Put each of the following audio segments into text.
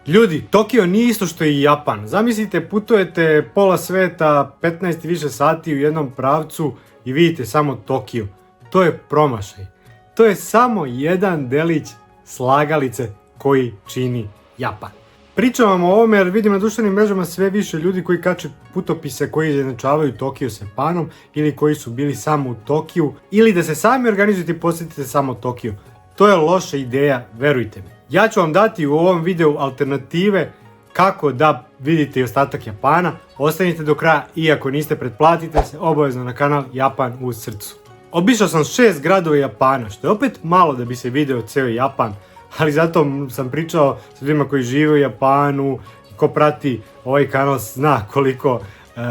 Ljudi, Tokio nije isto što i Japan. Zamislite, putujete pola sveta, 15 i više sati u jednom pravcu i vidite samo Tokio. To je promašaj. To je samo jedan delić slagalice koji čini Japan. Pričam vam o ovome jer vidim na društvenim mrežama sve više ljudi koji kače putopise koji izjednačavaju Tokio s Japanom ili koji su bili samo u Tokiju ili da se sami organizujete i posjetite samo Tokio. To je loša ideja, verujte mi. Ja ću vam dati u ovom videu alternative kako da vidite i ostatak Japana. Ostanite do kraja i ako niste, pretplatite se obavezno na kanal Japan u srcu. Obišao sam 6 gradova Japana, što je opet malo da bi se video ceo Japan, ali zato sam pričao s ljudima koji žive u Japanu, ko prati ovaj kanal zna koliko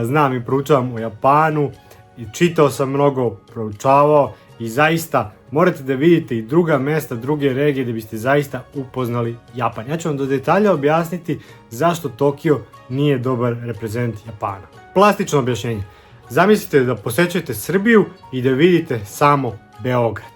znam i proučavam o Japanu, i čitao sam mnogo, proučavao i zaista morate da vidite i druga mesta, druge regije da biste zaista upoznali Japan. Ja ću vam do detalja objasniti zašto Tokio nije dobar reprezent Japana. Plastično objašnjenje. Zamislite da posećujete Srbiju i da vidite samo Beograd.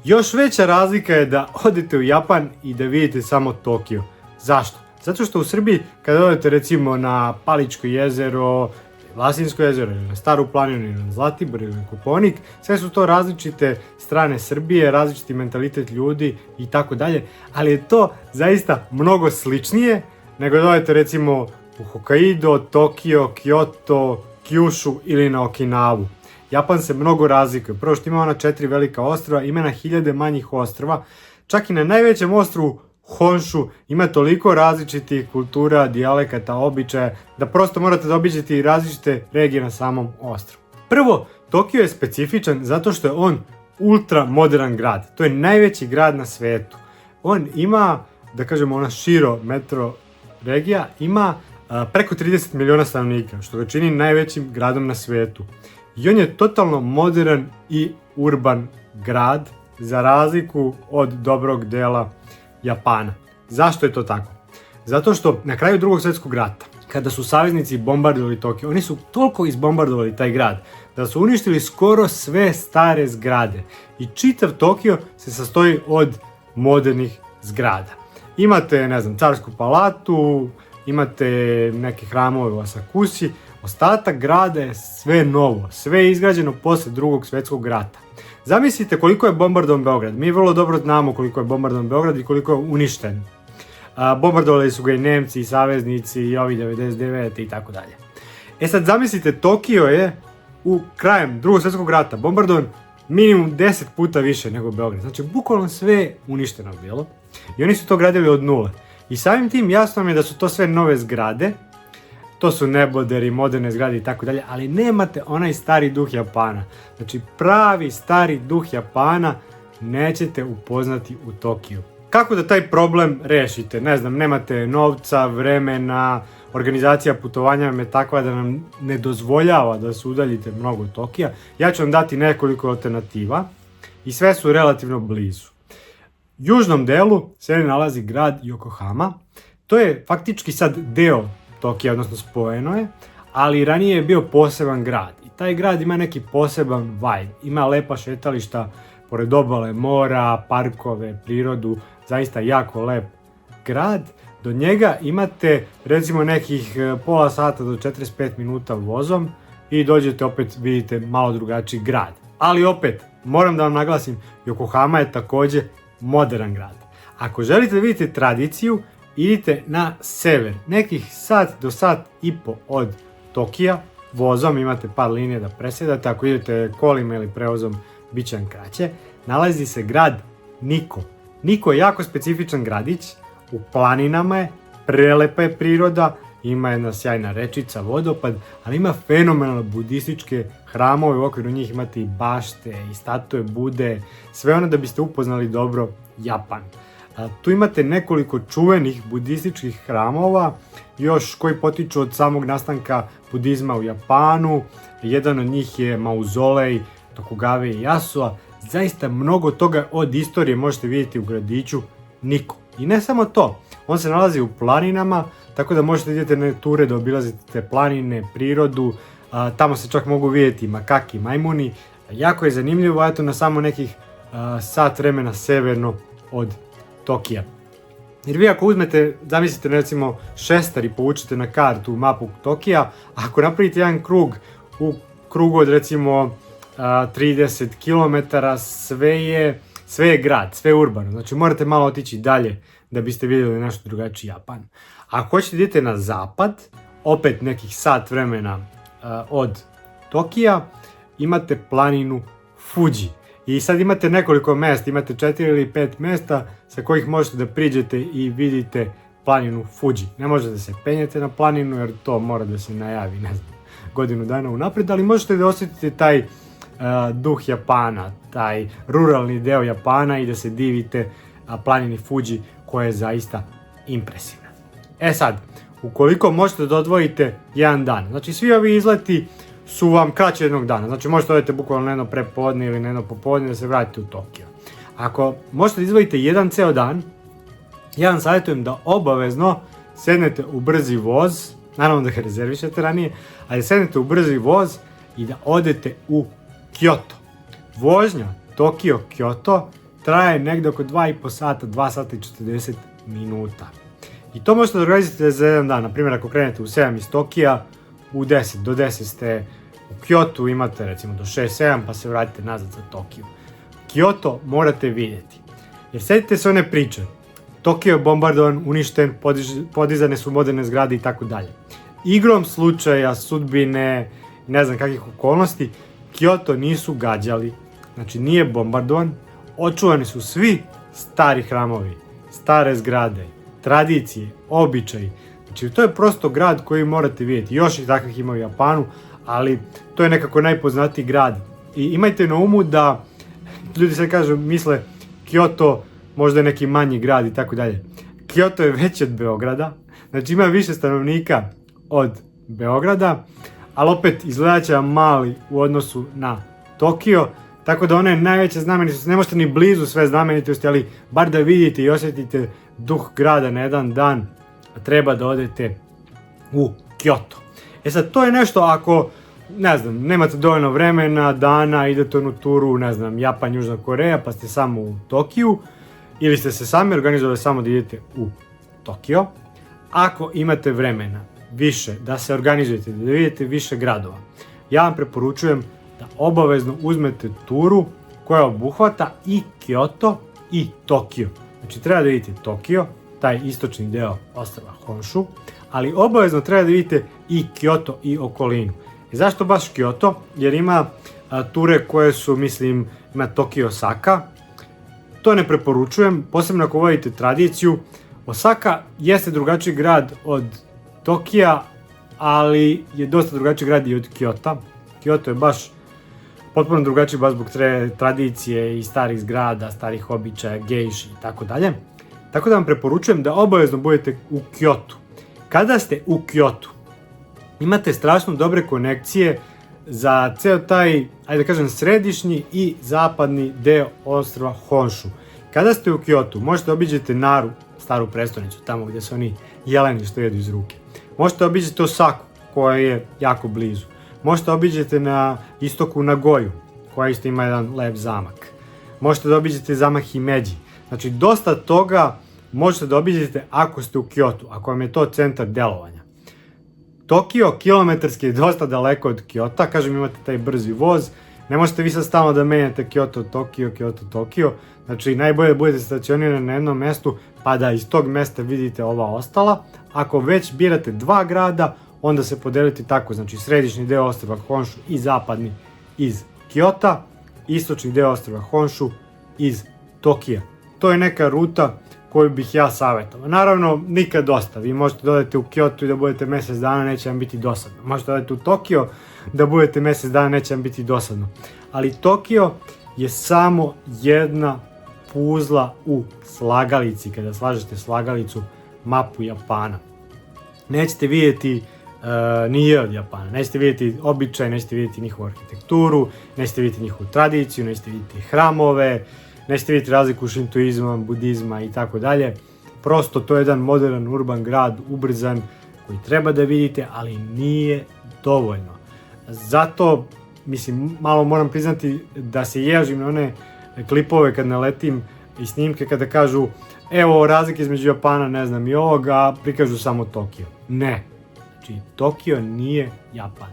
Još veća razlika je da odete u Japan i da vidite samo Tokio. Zašto? Zato što u Srbiji kada odete recimo na Paličko jezero, Vlasinsko jezero ili na Staru planinu ili na Zlatibor ili na Kopaonik, sve su to različite strane Srbije, različiti mentalitet ljudi i tako dalje, ali je to zaista mnogo sličnije nego da odete recimo u Hokkaido, Tokio, Kyoto, Kyushu ili na Okinavu. Japan se mnogo razlikuje. Prvo što ima ona 4 velika ostrva, ima na hiljade manjih ostrva. Čak i na najvećem ostrvu Honshu ima toliko različitih kultura, dijalekata, običaja da prosto morate da obiđete i različite regije na samom ostrvu. Prvo, Tokio je specifičan zato što je on ultra modern grad. To je najveći grad na svetu. On ima, da kažemo ona širo metro regija, ima preko 30 miliona stanovnika, što ga čini najvećim gradom na svetu. I on je totalno modern i urban grad, za razliku od dobrog dela Japana. Zašto je to tako? Zato što na kraju Drugog svjetskog rata, kada su saveznici bombardovali Tokio, oni su toliko izbombardovali taj grad da su uništili skoro sve stare zgrade. I čitav Tokio se sastoji od modernih zgrada. Imate, ne znam, Carsku palatu, imate neke hramove u Asakusi, ostatak grada je sve novo, sve je izgrađeno posle Drugog svjetskog rata. Zamislite koliko je bombardovan Beograd. Mi vrlo dobro znamo koliko je bombardovan Beograd i koliko je uništen. Bombardovali su ga i Nemci, i saveznici, i ovi 99. i tako dalje. Sad zamislite, Tokio je u krajem Drugog svjetskog rata bombardovan minimum 10 puta više nego Beograd. Znači, bukvalno sve je uništeno bilo. I oni su to gradili od nule. I samim tim jasno mi je da su to sve nove zgrade. To su neboderi, moderne zgrade i tako dalje, ali nemate onaj stari duh Japana. Znači, pravi stari duh Japana nećete upoznati u Tokiju. Kako da taj problem rešite? Ne znam, nemate novca, vremena, organizacija putovanja vam je takva da nam ne dozvoljava da se udaljite mnogo od Tokija. Ja ću vam dati nekoliko alternativa i sve su relativno blizu. U južnom delu se nalazi grad Yokohama. To je faktički sad deo Tokija, odnosno spojeno je, ali ranije je bio poseban grad. I taj grad ima neki poseban vibe. Ima lepa šetališta pored obale, mora, parkove, prirodu, zaista jako lep grad. Do njega imate recimo nekih pola sata do 45 minuta vozom i dođete opet, vidite malo drugačiji grad. Ali opet, moram da vam naglasim, Yokohama je takođe modern grad. Ako želite da vidite tradiciju, idite na sever, nekih sat do sat i po od Tokija, vozom, imate par linije da presjedate, ako idete kolima ili prevozom, bit će vam kraće. Nalazi se grad Nikko. Nikko je jako specifičan gradić, u planinama je, prelepa je priroda, ima jedna sjajna rečica, vodopad, ali ima fenomenalne budističke hramove, u okviru njih imate i bašte, i statue Bude, sve ono da biste upoznali dobro Japan. Tu imate nekoliko čuvenih budističkih hramova, još koji potiču od samog nastanka budizma u Japanu. Jedan od njih je mauzolej Tokugave Ieyasua. Zaista mnogo toga od istorije možete vidjeti u gradiću Nikko. I ne samo to, on se nalazi u planinama, tako da možete idete na ture da obilazite te planine, prirodu, tamo se čak mogu vidjeti makaki, majmuni. Jako je zanimljivo, eto na samo nekih sat vremena severno od Tokija. Jer vi ako uzmete, zamislite recimo šestar i povučete na kartu mapu Tokija, ako napravite jedan krug, u krugu od recimo 30 km, sve je grad, sve je urbano, znači morate malo otići dalje da biste vidjeli nešto drugačiji Japan. Ako hoćete da idete na zapad, opet nekih sat vremena od Tokija, imate planinu Fuji. I sad imate nekoliko mesta, imate 4 ili 5 mesta sa kojih možete da priđete i vidite planinu Fuji. Ne možete da se penjete na planinu jer to mora da se najavi, ne znam, godinu dana unaprijed, ali možete da osjetite taj duh Japana, taj ruralni deo Japana i da se divite planini Fuji koja je zaista impresivna. E sad, ukoliko možete da odvojite jedan dan, znači svi ovi izleti su vam kraće jednog dana, znači možete odete bukvalno na jedno prepodne ili na jedno popodne da se vratite u Tokio. Ako možete da izdvojite jedan ceo dan, ja vam savjetujem da obavezno sednete u brzi voz, naravno da ga rezervišete ranije, ali sednete u brzi voz i da odete u Kyoto. Vožnja Tokio-Kyoto traje negde oko 2,5 sata, 2 sata i 40 minuta. I to možete da organizujete za jedan dan, na primjer ako krenete u 7 iz Tokija, u 10, do 10 ste u Kyoto, imate recimo do 6-7 pa se vratite nazad za Tokiju. Kyoto morate vidjeti, jer sjetite se one priče, Tokio je bombardovan, uništen, podizane su moderne zgrade i tako dalje. Igrom slučaja, sudbine, ne znam kakvih okolnosti, Kyoto nisu gađali, znači nije bombardovan, očuvani su svi stari hramovi, stare zgrade, tradicije, običaji. Znači to je prosto grad koji morate vidjeti, još i takvih ima u Japanu, ali to je nekako najpoznatiji grad. I imajte na umu da ljudi sad kažu, misle Kyoto možda je neki manji grad i tako dalje. Kyoto je veći od Beograda, znači ima više stanovnika od Beograda, ali opet izgledat će vam mali u odnosu na Tokio, tako da one najveće znamenitosti, ne možete ni blizu sve znamenitosti, ali bar da vidite i osjetite duh grada na jedan dan, treba da odete u Kyoto. E sad, to je nešto ako, ne znam, nemate dovoljno vremena, dana, idete na turu, ne znam, Japan, Južna Koreja, pa ste samo u Tokiju, ili ste se sami organizovali samo da idete u Tokio. Ako imate vremena više da se organizujete, da vidite više gradova, ja vam preporučujem da obavezno uzmete turu koja obuhvata i Kyoto i Tokio. Znači treba da vidite Tokio, taj istočni deo ostrva Honshu, ali obavezno treba da vidite i Kyoto i okolinu. I zašto baš Kyoto? Jer ima ture koje su, mislim, ima Tokio Osaka. To ne preporučujem, posebno ako vodite tradiciju. Osaka jeste drugačiji grad od Tokija, ali je dosta drugačiji grad i od Kyota. Kyoto je baš potpuno drugačiji baš zbog tradicije i starih zgrada, starih običaja, gejši i tako dalje. Tako da vam preporučujem da obavezno budete u Kyotu. Kada ste u Kyotu, imate strašno dobre konekcije za ceo taj, ajde da kažem, središnji i zapadni deo ostrva Honshu. Kada ste u Kyotu, možete obiđete Naru, staru prestonicu, tamo gdje su oni jeleni što jedu iz ruke. Možete obiđete Osaku, koja je jako blizu. Možete obiđete na istoku Nagoju, koja isto ima jedan lep zamak. Možete da obiđete zamak Himeji. Znači, dosta toga možete da obiđete ako ste u Kyotu, ako vam je to centar delovanja. Tokio kilometarski je dosta daleko od Kyota, kažem imate taj brzi voz, ne možete vi sad stalno da menjate Kyoto, Tokio, znači najbolje da budete stacionirani na jednom mestu pa da iz tog mesta vidite ova ostala. Ako već birate dva grada, onda se podelite tako, znači središnji deo ostrva Honshu i zapadni iz Kyota, istočni deo ostrva Honshu iz Tokija. To je neka ruta koju bih ja savjetovao. Naravno, nikad dosta. Vi možete da odete u Kyoto i da budete mjesec dana, neće vam biti dosadno. Možete da odete u Tokio da budete mjesec dana, neće vam biti dosadno. Ali Tokio je samo jedna puzla u slagalici, kada slažete slagalicu, mapu Japana. Nećete vidjeti ni od Japana, nećete vidjeti običaj, nećete vidjeti njihovu arhitekturu, nećete vidjeti njihovu tradiciju, nećete vidjeti hramove, nećete vidjeti razliku šintoizma, budizma i tako dalje. Prosto to je jedan modern urban grad, ubrzan, koji treba da vidite, ali nije dovoljno. Zato, mislim, malo moram priznati da se ježim na one klipove kad naletim i snimke kada kažu evo razlike između Japana, ne znam i ovoga, prikažu samo Tokio. Ne, znači Tokio nije Japan.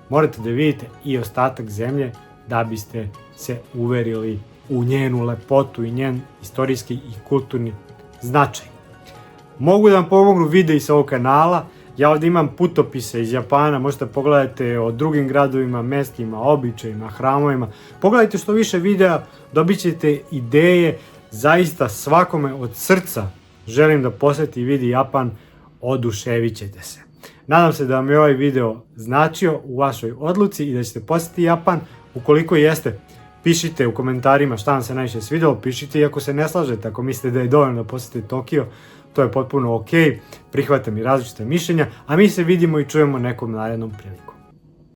Morate da vidite i ostatak zemlje da biste se uverili u njenu lepotu i njen istorijski i kulturni značaj. Mogu da vam pomognu videi sa ovog kanala, ja ovdje imam putopise iz Japana, možete pogledati o drugim gradovima, mestima, običajima, hramovima. Pogledajte što više videa, dobit ćete ideje, zaista svakome od srca želim da posjeti i vidi Japan, oduševit ćete se. Nadam se da vam je ovaj video značio u vašoj odluci i da ćete posjetiti Japan. Ukoliko jeste, pišite u komentarima šta vam se najviše svidjelo, pišite i ako se ne slažete, ako mislite da je dovoljno da posjetite Tokio, to je potpuno ok, prihvatam i različite mišljenja, a mi se vidimo i čujemo nekom narednom prilikom.